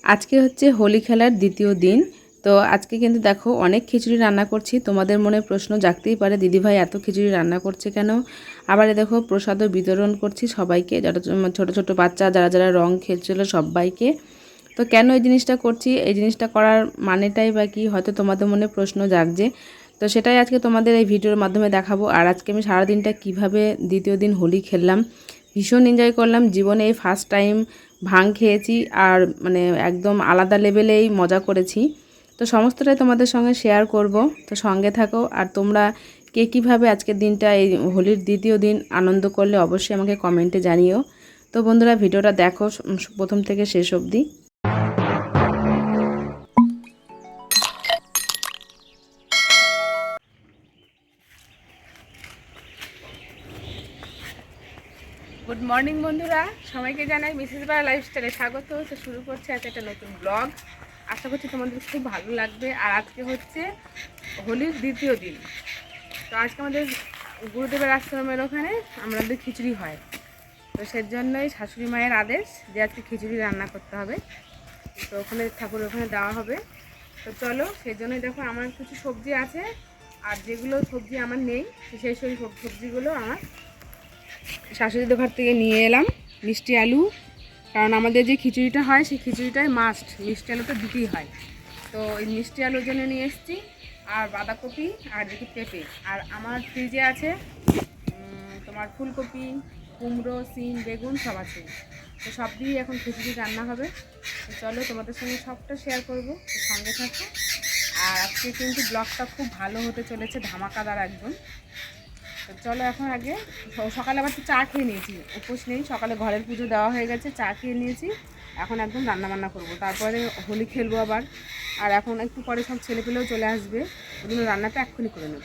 আজকে হচ্ছে হোলি খেলার দ্বিতীয় দিন। তো আজকে কিন্তু দেখো অনেক খিচুড়ি রান্না করছি। তোমাদের মনে প্রশ্ন জাগতেই পারে দিদিভাই এত খিচুড়ি রান্না করছে কেন। আবার দেখো প্রসাদও বিতরণ করছি সবাইকে, যারা ছোট ছোট বাচ্চা যারা যারা রং খেলছিল সবাইকে। তো কেন এই জিনিসটা করছি, এই জিনিসটা করার মানেটাই বা কি হয়তো তোমাদের মনে প্রশ্ন জাগছে। তো সেটাই আজকে তোমাদের এই ভিডিওর মাধ্যমে দেখাবো। আর আজকে আমি সারাদিনটা কিভাবে দ্বিতীয় দিন হোলি খেললাম, ভীষণ এনজয় করলাম। জীবনে এই ফার্স্ট টাইম ভাং খেয়েছি, আর মানে একদম আলাদা লেভেলেই মজা করেছি। তো সমস্তটাই তোমাদের সঙ্গে শেয়ার করব। তো সঙ্গে থাকো। আর তোমরা কে কীভাবে আজকের দিনটা এই হোলির দ্বিতীয় দিন আনন্দ করলে অবশ্যই আমাকে কমেন্টে জানিও। তো বন্ধুরা ভিডিওটা দেখো প্রথম থেকে শেষ অবধি। গুড মর্নিং বন্ধুরা, সবাইকে জানাই মিসেস বারা লাইফস্টাইলে স্বাগত। তো শুরু করছে আজকে একটা নতুন ব্লগ। আশা করছি তোমাদের খুব ভালো লাগবে। আর আজকে হচ্ছে হোলির দ্বিতীয় দিন। তো আজকে আমাদের গুরুদেবের আশ্রমের ওখানে আমাদের খিচুড়ি হয়। তো সেজন্যই শাশুড়ি মায়ের আদেশ যে আজকে খিচুড়ি রান্না করতে হবে। তো ওখানে ঠাকুরের ওখানে দেওয়া হবে। তো চলো, সেই জন্যই দেখো আমার কিছু সবজি আছে, আর যেগুলো সবজি আমার নেই সেই সবজিগুলো আমার শাশুড়িদের ঘর থেকে নিয়ে এলাম। মিষ্টি আলু, কারণ আমাদের যে খিচুড়িটা হয় সেই খিচুড়িটাই মাস্ট মিষ্টি আলু তো দিতেই হয়। তো এই মিষ্টি আলুর জন্য নিয়ে এসেছি, আর বাঁধাকপি, আর দেখি পেঁপে। আর আমার ফ্রিজে আছে তোমার ফুলকপি, কুমড়ো, সিম, বেগুন সব আছে। তো সব দিয়েই এখন খিচুড়ি রান্না হবে। তো চলো তোমাদের সঙ্গে সবটা শেয়ার করবো, তো সঙ্গে থাকো। আর আজকে কিন্তু ব্লগটা খুব ভালো হতে চলেছে, ধামাকাদার একদম। তো চলো এখন আগে সকালে আবার তো চা খেয়ে নিয়েছি, উপোস নেই, সকালে ঘরের পুজো দেওয়া হয়ে গেছে, চা খেয়ে নিয়েছি। এখন একদম রান্নাবান্না করবো, তারপরে হোলি খেলবো আবার। আর এখন একটু পরে সব ছেলেপেলেও চলে আসবে, ওই জন্য রান্নাটা এক্ষুনি করে নেব।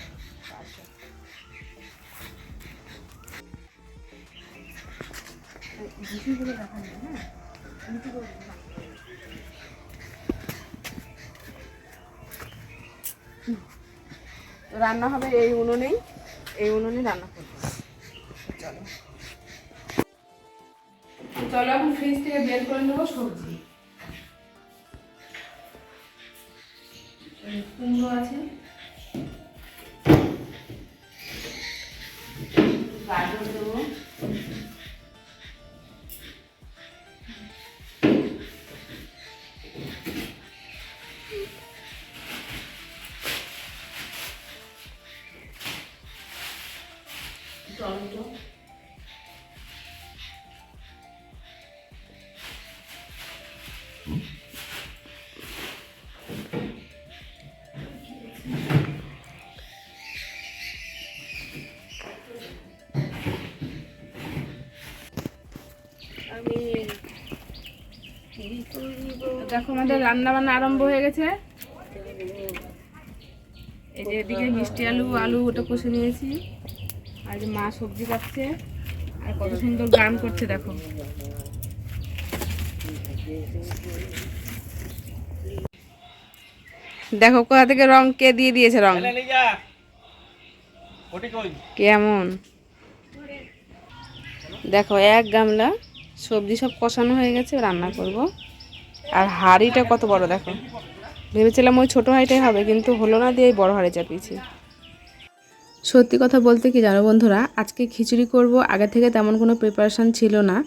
রান্না হবে এই উনুনেই, এই উনুনে রান্না করবো। চলো চলো এখন ফ্রিজ থেকে বের করে নেবো সবজি। কুমড়ো আছে, গাজর দেবো, টমেটো, দেখো আমাদের রান্না বান্না আরম্ভ হয়ে গেছে। এই যে এদিকে মিষ্টি আলু ওটা কষে নিয়েছি, আর যে মা সবজি কাটছে, আর কত সুন্দর গান করছে দেখো। দেখো কোথা থেকে রং কে দিয়ে দিয়েছে, রং কেমন দেখো। এক গামলা সবজি সব কষানো হয়ে গেছে, রান্না করব। আর হাঁড়িটা কত বড় দেখো, ভেবেছিলাম ওই ছোটো হাঁড়িটাই হবে, কিন্তু হলো না, দিয়ে বড় হাঁড়ি চাপিয়েছি। সত্যি কথা বলতে কি জানো বন্ধুরা, আজকে খিচুড়ি করব আগে থেকে তেমন কোনো প্রিপারেশান ছিল না।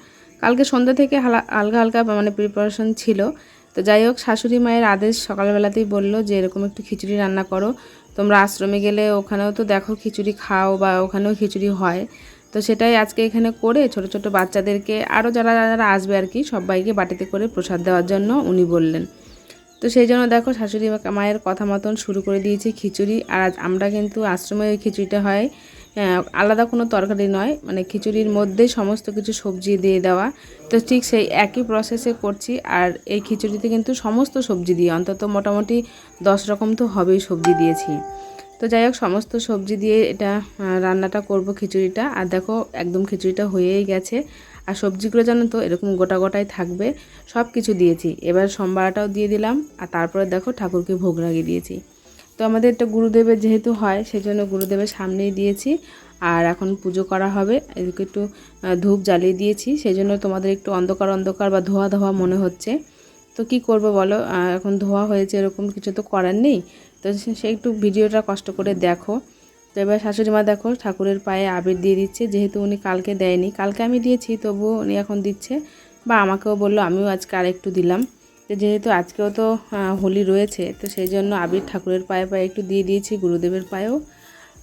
কালকে সন্ধ্যা থেকে হালকা হালকা মানে প্রিপারেশান ছিল। তো যাই হোক, শাশুড়ি মায়ের আদেশ সকালবেলাতেই বললো যে এরকম একটু খিচুড়ি রান্না করো। তোমরা আশ্রমে গেলে ওখানেও তো দেখো খিচুড়ি খাও, বা ওখানেও খিচুড়ি হয়। তো সেটাই আজকে এখানে করে ছোট ছোট বাচ্চাদেরকে, আরও যারা যারা আসবে আর কি, সবাইকে বাটিতে করে প্রসাদ দেওয়ার জন্য উনি বললেন। তো সেই জন্য দেখো শাশুড়ি মায়ের কথা মতন শুরু করে দিয়েছি খিচুড়ি। আর আমরা কিন্তু আশ্রমে ওই খিচুড়িটা হয় আলাদা কোনো তরকারি নয়, মানে খিচুড়ির মধ্যেই সমস্ত কিছু সবজি দিয়ে দেওয়া। তো ঠিক সেই একই প্রসেসে করছি। আর এই খিচুড়িতে কিন্তু সমস্ত সবজি দিয়ে অন্তত মোটামুটি 10 রকম তো হবেই সবজি দিয়েছি। তো যাই হোক, সমস্ত সবজি দিয়ে এটা রান্নাটা করব খিচুড়িটা। আর দেখো একদম খিচুড়িটা হয়েই গেছে। আর সবজিগুলো জানো তো এরকম গোটা গোটাই থাকবে, সব কিছু দিয়েছি। এবার সম্বারাটাও দিয়ে দিলাম, আর তারপরে দেখো ঠাকুরকে ভোগ লাগিয়ে দিয়েছি। তো আমাদের এটা গুরুদেবের যেহেতু হয়, সেজন্য গুরুদেবের সামনেই দিয়েছি। আর এখন পুজো করা হবে, এদিকে একটু ধূপ জ্বালিয়ে দিয়েছি, সেই জন্য তোমাদের একটু অন্ধকার অন্ধকার বা ধোয়া ধোয়া মনে হচ্ছে। তো কি করব বলো, এখন ধোয়া হয়েছে, এরকম কিছু তো করার নেই। তো সে একটু ভিডিওটা কষ্ট করে দেখো। তো এবার শাশুড়ি মা দেখো ঠাকুরের পায়ে আবির দিয়ে দিচ্ছে, যেহেতু উনি কালকে দেয়নি, কালকে আমি দিয়েছি তবুও উনি এখন দিচ্ছে, বা আমাকেও বললো, আমিও আজকে আর একটু দিলাম। তো যেহেতু আজকেও তো হোলি রয়েছে, তো সেই জন্য আবির ঠাকুরের পায়ে পায়ে একটু দিয়ে দিয়েছি, গুরুদেবের পায়েও।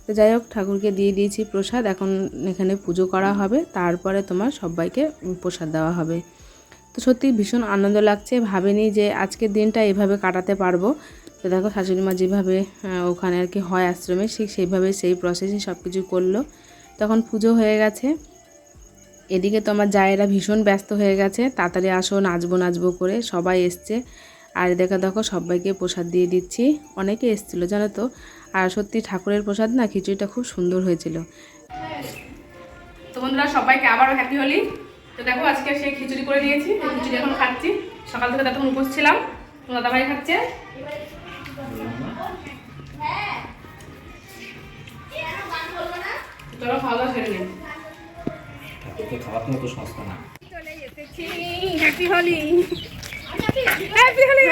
তো যাই হোক, ঠাকুরকে দিয়ে দিয়েছি প্রসাদ, এখন এখানে পুজো করা হবে, তারপরে তোমার সবাইকে প্রসাদ দেওয়া হবে। তো সত্যি ভীষণ আনন্দ লাগছে, ভাবিনি যে আজকের দিনটা এভাবে কাটাতে পারবো। তো দেখো শাশুড়ি মা যেভাবে ওখানে আর কি হয় আশ্রমে, সেইভাবে সেই প্রসেসে সব কিছু করলো। তখন পুজো হয়ে গেছে। এদিকে তো আমার জায়েরা ভীষণ ব্যস্ত হয়ে গেছে, তাড়াতাড়ি আসো নাচবো নাচবো করে, সবাই এসছে। আর দেখো দেখো সবাইকে প্রসাদ দিয়ে দিচ্ছি, অনেকে এসেছিলো জানো তো। আর সত্যি ঠাকুরের প্রসাদ না, খিচুড়িটা খুব সুন্দর হয়েছিল। তো বন্ধুরা সবাইকে আবারও হ্যাপি হোলি। তো দেখো আজকে সেই খিচুড়ি করে নিয়েছি, খিচুড়ি এখন খাচ্ছি। সকাল থেকে তখন উপোস ছিলাম, দাদাভাই খাচ্ছে। চলো খাওয়া দাওয়া সেরে নিই। Happy Holi, happy Holi.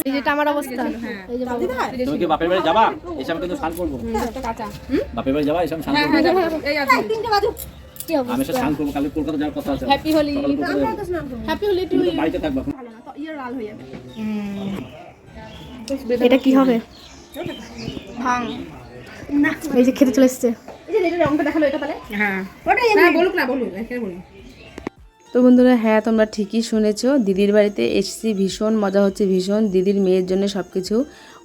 এই যেটা আমার অবস্থা, এই যে তুমি কি বাপের বাড়ি যাবা? এসে আমি কিন্তু স্নান করবো। বাপের বাড়ি যাবা? এসে আমি স্নান করবো। এই আছে কি আমি অবস্থা? এসে স্নান করবো, কালকে কলকাতা যাওয়ার কথা আছে। হ্যাপি হোলি, সকালে কলকাতা যাবো। হ্যাপি হোলি টু তুমি তো ইউ। বাড়িতে থাকবা। এটা কি হবে? ভাং। এই যে খেতে চলে এসেছে। হ্যাঁ হ্যাঁ, বলুক না, বলুক, এখানে বলুন। তো বন্ধুরা হ্যাঁ, তোমরা ঠিকই শুনেছো, দিদির বাড়িতে এসেছি, ভীষণ মজা হচ্ছে, ভীষণ। দিদির মেয়ের জন্য সব কিছু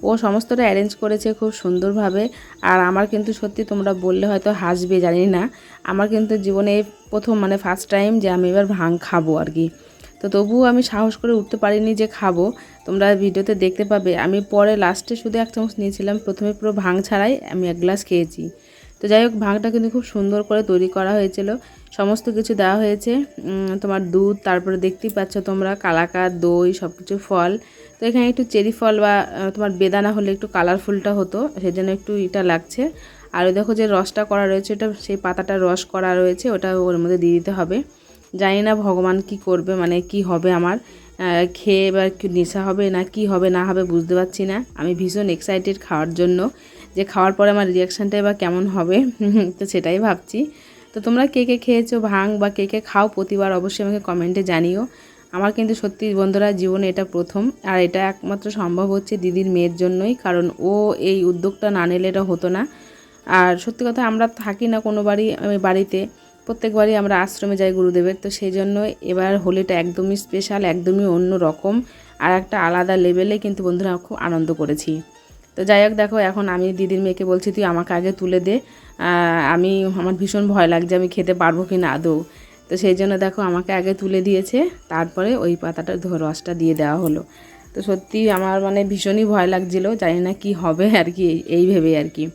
ও সমস্তটা অ্যারেঞ্জ করেছে খুব সুন্দরভাবে। আর আমার কিন্তু সত্যি তোমরা বললে হয়তো হাসবে জানি না, আমার কিন্তু জীবনে প্রথম মানে ফার্স্ট টাইম যে আমি এবার ভাং খাবো আর কি। তো তবুও আমি সাহস করে উঠতে পারিনি যে খাবো, তোমরা ভিডিওতে দেখতে পাবে। আমি পরে লাস্টে শুধু 1 চামচ নিয়েছিলাম, প্রথমে পুরো ভাং ছাড়াই আমি 1 গ্লাস খেয়েছি। তো যাই হোক, ভাংটা কিন্তু খুব সুন্দর করে তৈরি করা হয়েছিল, সমস্ত কিছু দেওয়া হয়েছে, তোমার দুধ, তারপরে দেখতেই পাচ্ছ তোমরা কালাকাঁদ, দই, সব কিছু ফল। তো এখানে একটু চেরি ফল বা তোমার বেদানা হলে একটু কালারফুলটা হতো, সেজন্য একটু এটা লাগছে। আর ওই দেখো যে রসটা করা রয়েছে, ওটা সেই পাতাটা রস করা রয়েছে, ওটা ওর মধ্যে দিয়ে দিতে হবে। জানি না ভগবান কি করবে, মানে কি হবে আমার, খেয়ে এবার কি নেশা হবে না কি হবে না হবে বুঝতে পারছি না। আমি ভীষণ এক্সাইটেড খাওয়ার জন্য, যে খাওয়ার পরে আমার রিয়াকশানটা এবার কেমন হবে তো সেটাই ভাবছি। তো তোমরা কে কে খেয়েছো ভাং বা কে কে খাও প্রতিবার, অবশ্যই আমাকে কমেন্টে জানিও। আমার কিন্তু সত্যি বন্ধুরা জীবনে এটা প্রথম, আর এটা একমাত্র সম্ভব হচ্ছে দিদির মেয়ের জন্যই, কারণ ও এই উদ্যোগটা না নিলে এটা হতো না। আর সত্যি কথা, আমরা থাকি না কোনো বাড়িতে, প্রত্যেকবারই আমরা আশ্রমে যাই গুরুদেবের, তো সেই জন্য এবার হোলিটা একদমই স্পেশাল, একদমই অন্য রকম, আর একটা আলাদা লেভেলে কিন্তু বন্ধুরা খুব আনন্দ করেছি। তো যাই হোক দেখো, এখন আমি দিদির মেয়েকে বলছি তুই আমাকে আগে তুলে দে, আমার ভীষণ ভয় লাগছে আমি খেতে পারবো কি না আদৌ। তো সেই জন্য দেখো আমাকে আগে তুলে দিয়েছে, তারপরে ওই পাতাটা রসটা দিয়ে দেওয়া হলো। তো সত্যি আমার মানে ভীষণই ভয় লাগছিল, জানি না কি হবে আর কি, এই ভেবে আর কি।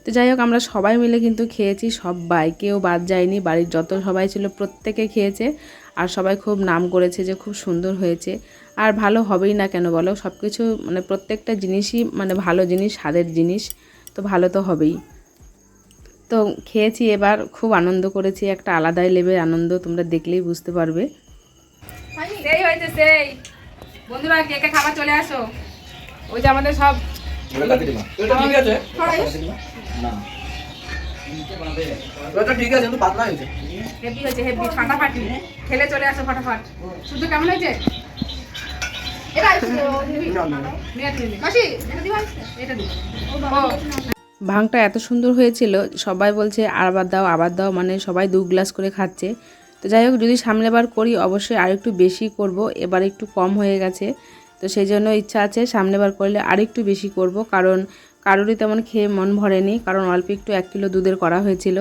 তো যাই হোক, আমরা সবাই মিলে কিন্তু খেয়েছি, সবাই, কেউ বাদ যায়নি, বাড়ির যত সবাই ছিল প্রত্যেকে খেয়েছে। আর সবাই খুব নাম করেছে যে খুব সুন্দর হয়েছে। আর ভালো হবেই না কেন বলো, সব কিছু মানে প্রত্যেকটা জিনিসই মানে ভালো জিনিস, স্বাদের জিনিস, তো ভালো তো হবেই। তো খেয়েছি, এবার খুব আনন্দ করেছি, একটা আলাদাই লেভেল আনন্দ, তোমরা দেখলেই বুঝতে পারবে। সেই হয়েছে সেই। বন্ধুরা কে কে খাবার চলে আসো, ওই যে আমাদের সব এটা ঠিক আছে না, এটা ঠিক আছে, কিন্তু পাতলা হয়েছে। হেভি হয়েছে, হেভি ফাটাফাটি, খেলে চলে আসো ফটাফট। শুধু কেমন হয়েছে? এটা মাসি এটা দিবা, এটা দিবা। ও ভাংটা এত সুন্দর হয়েছিল, সবাই বলছে আবার দাও আবার দাও, মানে সবাই 2 গ্লাস করে খাচ্ছে। তো যাই হোক, যদি সামনেবার করি অবশ্যই আর একটু বেশি করব, এবার একটু কম হয়ে গেছে, তো সেই জন্য ইচ্ছা আছে সামনেবার করলে আর একটু বেশি করব, কারণ কারোরই তেমন খেয়ে মন ভরেনি, কারণ অল্প একটু 1 কিলো দুধের করা হয়েছিল।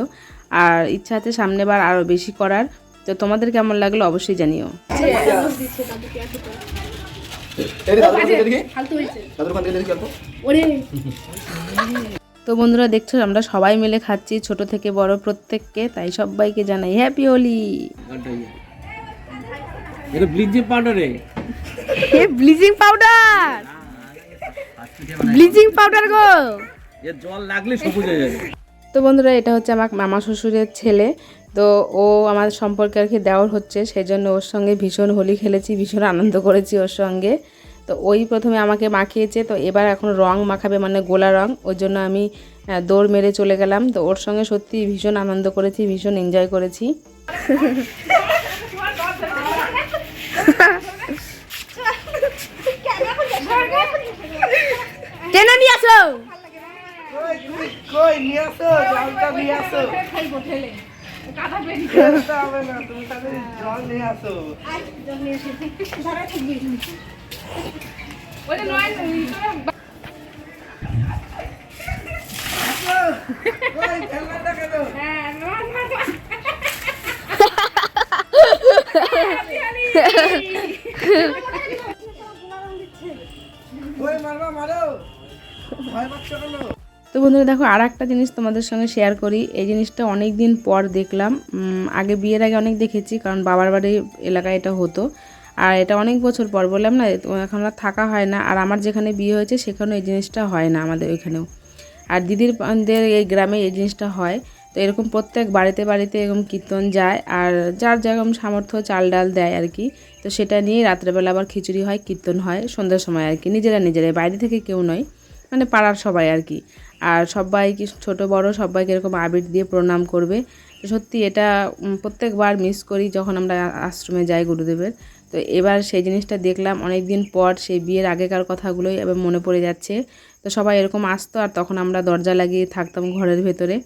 আর ইচ্ছা আছে সামনেবার আরও বেশি করার। তো তোমাদের কেমন লাগলো অবশ্যই জানিও। তো বন্ধুরা দেখছো, আমরা সবাই মিলে খাচ্ছি, ছোট থেকে বড় প্রত্যেককে, তাই সবাইকে জানাই হ্যাপি হোলি। এটা ব্লিচিং পাউডার রে, ব্লিচিং পাউডার, ব্লিচিং পাউডার গো, এর জল লাগলে সবুজ হয়ে যাবে। তো বন্ধুরা এটা হচ্ছে আমার মামা শ্বশুরের ছেলে, তো ও আমার সম্পর্কে আর কি দেওর হচ্ছে, সেই জন্য ওর সঙ্গে ভীষণ হোলি খেলেছি, ভীষণ আনন্দ করেছি ওর সঙ্গে। তো ওই প্রথমে আমাকে মাখিয়েছে, তো এবার এখন রং মাখাবে মানে গোলা রং, ওই জন্য আমি দৌড় মেরে চলে গেলাম। তো ওর সঙ্গে সত্যি ভীষণ আনন্দ করেছি, ভীষণ এনজয় করেছি। টেনে নিয়ে আসো। কই নিয়ে আসো, জলটা নিয়ে আসো। খেলতে হবে না, তুমি তাহলে জল নিয়ে আসো। ওটা নয় কই খেলনাটা কেন? হ্যাঁ নয় কই মারবা মারো, ভয় পাচ্ছ কেন? তো বন্ধুরা দেখো, আর একটা জিনিস তোমাদের সঙ্গে শেয়ার করি। এই জিনিসটা অনেক দিন পর দেখলাম। আগে বিয়ের আগে অনেক দেখেছি, কারণ বাবার বাড়ির এলাকায় এটা হতো। আর এটা অনেক বছর পর, বললাম না এখন আর থাকা হয় না। আর আমার যেখানে বিয়ে হয়েছে সেখানেও এই জিনিসটা হয় না আমাদের ওইখানেও। আর দিদিরদের এই গ্রামে এই জিনিসটা হয়। তো এরকম প্রত্যেক বাড়িতে বাড়িতে এরকম কীর্তন যায়, আর যার যেরকম সামর্থ্য চাল ডাল দেয় আর কি। তো সেটা নিয়ে রাত্রেবেলা আবার খিচুড়ি হয়, কীর্তন হয় সন্ধ্যার সময় আর কি, নিজেরাই, বাইরে থেকে কেউ নয়, মানে পাড়ার সবাই আর কি। আর সবাই কি ছোট বড় সবাইকে এরকম আবির দিয়ে প্রণাম করবে। তো সত্যি এটা প্রত্যেকবার মিস করি যখন আমরা আশ্রমে যাই গুরুদেবের। তো এবার সেই জিনিসটা দেখলাম অনেক দিন পর, সেই বিয়ের আগেকার কথাগুলোই এবার মনে পড়ে যাচ্ছে। তো সবাই এরকম আসতো, আর তখন আমরা দরজা লাগিয়ে থাকতাম ঘরের ভেতরে।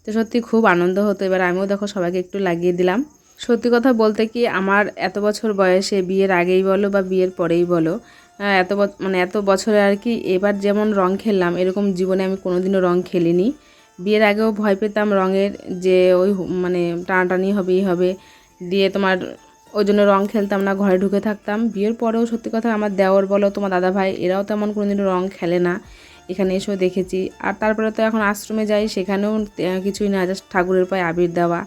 তো সত্যি খুব আনন্দ হতো। এবার আমিও দেখো সবাইকে একটু লাগিয়ে দিলাম। সত্যি কথা বলতে কি, আমার এত বছর বয়সে, বিয়ের আগেই বলো বা বিয়ের পরেই বলো, এত বছরে আর কি, এবার যেমন রং খেললাম এরকম জীবনে আমি কোনোদিনও রং খেলিনি। বিয়ের আগেও ভয় পেতাম রঙের, যে ওই মানে টানাটানি হবেই হবে, দিয়ে তোমার ওই জন্য রং খেলতাম না, ঘরে ঢুকে থাকতাম। বিয়ের পরেও সত্যি কথা আমার দেওর বলো, তোমার দাদা ভাই, এরাও তেমন কোনোদিনও রং খেলে না, এখানে এসেও দেখেছি। আর তারপরে তো এখন আশ্রমে যাই, সেখানেও কিছুই না, জাস্ট ঠাকুরের পায়ে আবির দেওয়া।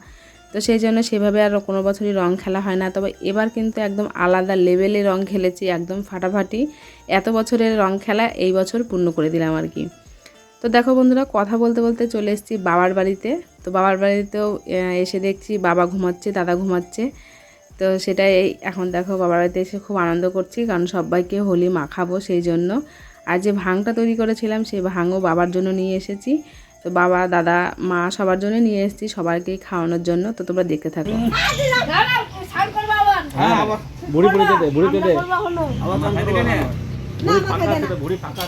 তো সেই জন্য সেভাবে আর কোনো বছরই রং খেলা হয় না। তবে এবার কিন্তু একদম আলাদা লেভেলে রং খেলেছি, একদম ফাটাফাটি। এত বছরের রং খেলা এই বছর পূর্ণ করে দিলাম আর কি। তো দেখো বন্ধুরা, কথা বলতে বলতে চলে এসেছি বাবার বাড়িতে। তো বাবার বাড়িতেও এসে দেখছি বাবা ঘুমাচ্ছে, দাদা ঘুমাচ্ছে। তো সেটাই এখন দেখো বাবার বাড়িতে এসে খুব আনন্দ করছি, কারণ সবাইকে হোলি মাখাবো সেই জন্য। আর যে ভাংটা তৈরি করেছিলাম সেই ভাংও বাবার জন্য নিয়ে এসেছি। তো বাবা, দাদা, মা সবার জন্য নিয়ে এসেছি, সবাইকে খাওয়ানোর জন্য। তো তোমরা দেখতে থাকো। হ্যাঁ বুড়ি বুড়িতে দে, বুড়িতে দে। আমার মাথায় থেকে নে। বুড়ি ফাঁকা আছে তো, বুড়ি ফাঁকা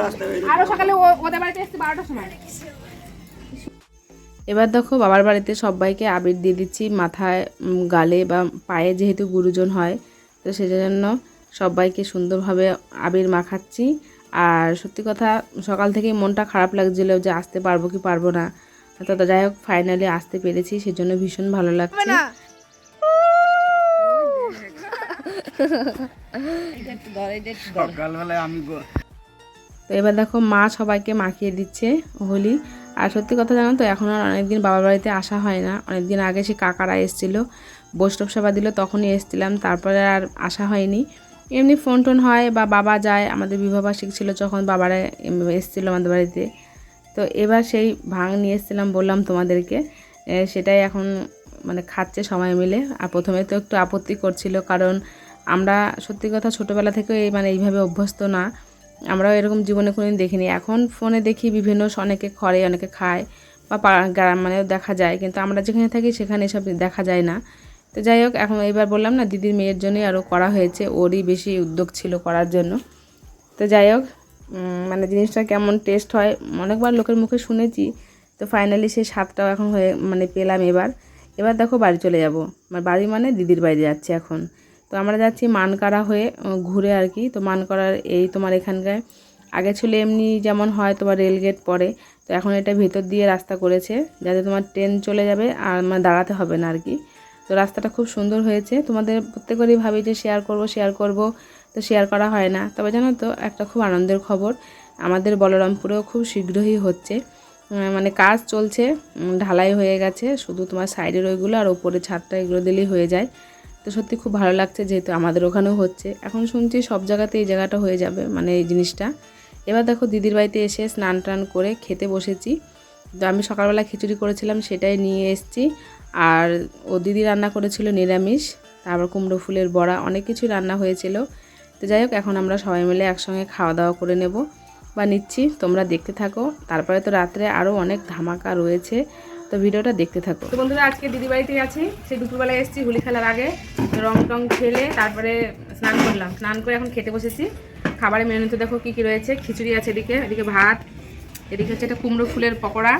আছে। আরো সকালে ওদের বাড়িতে এসেছি 12টার সময়। এবার দেখো বাবার বাড়িতে সবাইকে আবির দিয়ে দিচ্ছি মাথায়, গালে বা পায়ে, যেহেতু গুরুজন হয়। তো সেজন্য সবাইকে সুন্দরভাবে আবির মাখাচ্ছি। আর সত্যি কথা, সকাল থেকেই মনটা খারাপ লাগছিল যে আসতে পারবো কি পারবো না। তো যাই হোক, ফাইনালি আসতে পেরেছি, সেজন্য ভীষণ ভালো লাগছে। সকালবেলায় আমি তো এবার দেখো মা সবাইকে মাখিয়ে দিচ্ছে হোলি। আর সত্যি কথা জানো তো, এখন আর অনেকদিন বাবার বাড়িতে আসা হয় না। অনেকদিন আগে সে কাকারা এসেছিলো, বৈষ্ণব সেবা দিল, তখনই এসেছিলাম, তারপরে আর আসা হয়নি। এমনি ফোন টোন হয় বা বাবা যায়, আমাদের বিবাহবার্ষিক ছিল যখন বাবারা এসেছিলো আমাদের বাড়িতে। তো এবার সেই ভাং নিয়ে এসেছিলাম, বললাম তোমাদেরকে, সেটাই এখন মানে খাচ্ছে সবাই মিলে। আর প্রথমে তো একটু আপত্তি করছিল, কারণ আমরা সত্যি কথা ছোটোবেলা থেকে মানে এইভাবে অভ্যস্ত না, আমরাও এরকম জীবনে কোনোদিন দেখিনি। এখন ফোনে দেখি বিভিন্ন, অনেকে করে, অনেকে খায়, বা গ্রাম মানে দেখা যায়, কিন্তু আমরা যেখানে থাকি সেখানে এসব দেখা যায় না। তো যাই হোক, এখন এবার বললাম না, দিদির মেয়ের জন্যই আরও করা হয়েছে, ওরই বেশি উদ্যোগ ছিল করার জন্য। তো যাই হোক, মানে জিনিসটা কেমন টেস্ট হয় অনেকবার লোকের মুখে শুনেছি। তো ফাইনালি সেই স্বাদটাও এখন হয়ে মানে পেলাম এবার দেখো বাড়ি চলে যাব। বাড়ি মানে দিদির বাড়ি যাচ্ছি এখন। তো আমরা যাচ্ছি মানকাড়া হয়ে ঘুরে আর কি। তো মানকাড়ার এই তোমার এখানকার আগে ছিল এমনি যেমন হয় তোমার রেলগেট পরে, তো এখন এটা ভেতর দিয়ে রাস্তা করেছে, যাতে তোমার ট্রেন চলে যাবে আর মানে দাঁড়াতে হবে না আর কি। তো রাস্তাটা খুব সুন্দর হয়েছে। তোমাদের প্রত্যেকেরই ভাবি যে শেয়ার করব, তো শেয়ার করা হয় না। তবে জানো তো, একটা খুব আনন্দের খবর, আমাদের বলরামপুরেও খুব শীঘ্রই হচ্ছে, মানে কাজ চলছে, ঢালাই হয়ে গেছে, শুধু তোমার সাইডের ওইগুলো আর ওপরে ছাদটা এগুলো দিলেই হয়ে যায়। তো সত্যি খুব ভালো লাগছে, যেহেতু আমাদের ওখানেও হচ্ছে। এখন শুনছি সব জায়গাতে এই জায়গাটা হয়ে যাবে, মানে এই জিনিসটা এবার দেখো দিদির বাড়িতে এসে স্নান টান করে খেতে বসেছি। তো আমি সকালবেলা খিচুড়ি করেছিলাম, সেটাই নিয়ে এসেছি। আর ও দিদি রান্না করেছিল নিরামিষ, তারপর কুমড়ো ফুলের বড়া, অনেক কিছু রান্না হয়েছিল। তো যাই হোক, এখন আমরা সবাই মিলে একসঙ্গে খাওয়া দাওয়া করে নেব বা নিচ্ছি, তোমরা দেখতে থাকো। তারপরে তো রাত্রে আরও অনেক ধামাকা রয়েছে, তো ভিডিওটা দেখতে থাকো। তো বন্ধুরা আজকে দিদি বাড়িতেই আছি, সেই দুপুরবেলায় এসেছি হোলি খেলার আগে, রং টং খেলে তারপরে স্নান করলাম, স্নান করে এখন খেতে বসেছি। খাবারের মেনুতে দেখো কী কী রয়েছে। খিচুড়ি আছে এদিকে ভাত, এদিকে হচ্ছে একটা কুমড়ো ফুলের পকোড়া,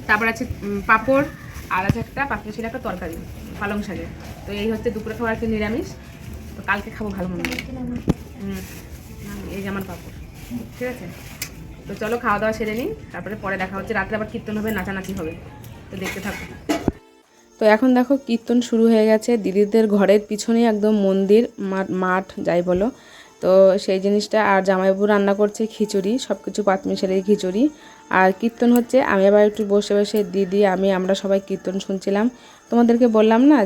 তারপর আছে পাঁপড়, আর আছে একটা পাঁপড় ছিল একটা তরকারি পালং শাকের। তো এই হচ্ছে দুপুরে খাবার, আছে নিরামিষ। তো কালকে খাবো ভালো মনে হয়। এই যে আমার পাঁপড়, ঠিক আছে। তো চলো খাওয়া দাওয়া সেরে নিই, তারপরে পরে দেখা হচ্ছে। রাত্রে আবার কীর্তন হবে, নাচানাচি হবে, তো দেখতে থাকো। তো এখন দেখো কীর্তন শুরু হয়ে গেছে। দিদিদের ঘরের পিছনেই একদম মন্দির, মাঠ যাই বলো। তো সেই জিনিসটা, আর জামাইবাবু রান্না করছে খিচুড়ি, সব কিছু পাতমিশালি খিচুড়ি, আর কীর্তন হচ্ছে। আমি আবার একটু বসে বসে দিদি আমরা সবাই কীর্তন শুনছিলাম। তোমাদেরকে বললাম না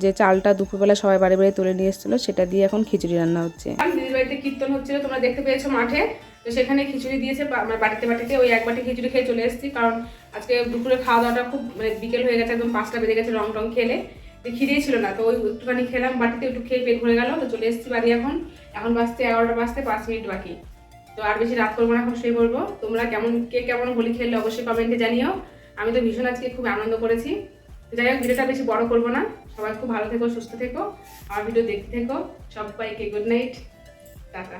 যে চালটা দুপুরবেলা সবাই বাড়ি বাড়ি তুলে নিয়ে এসেছিলো, সেটা দিয়ে এখন খিচুড়ি রান্না হচ্ছে। দিদির বাড়িতে কীর্তন হচ্ছিল, তোমরা দেখতে পেয়েছো মাঠে। তো সেখানে খিচুড়ি দিয়েছে আমার বাটিতে ওই এক বাটি খিচুড়ি খেয়ে চলে এসেছি, কারণ আজকে দুপুরে খাওয়া দাওয়াটা খুব বিকেল হয়ে গেছে, একদম 5টা বেজে গেছে রং টং খেলে। তো খিদেই ছিল না, তো ওই একটুখানি খেলাম বাটিতে, একটু খেয়ে পেট ভরে গেল। তো চলে এসেছি বাড়ি। এখন বাজতে 11টা বাজতে 5 মিনিট বাকি। তো আর বেশি রাত করবো না, এখন শুয়ে পড়বো। তোমরা কেমন হোলি খেললে অবশ্যই কমেন্টে জানিও। আমি তো ভীষণ আজকে খুব আনন্দ করেছি। যাই হোক, ভিডিওটা বেশি বড় করবো না। সবাই খুব ভালো থেকো, সুস্থ থেকো, আমার ভিডিও দেখতে থেকো। সবাইকে গুড নাইট, টাটা।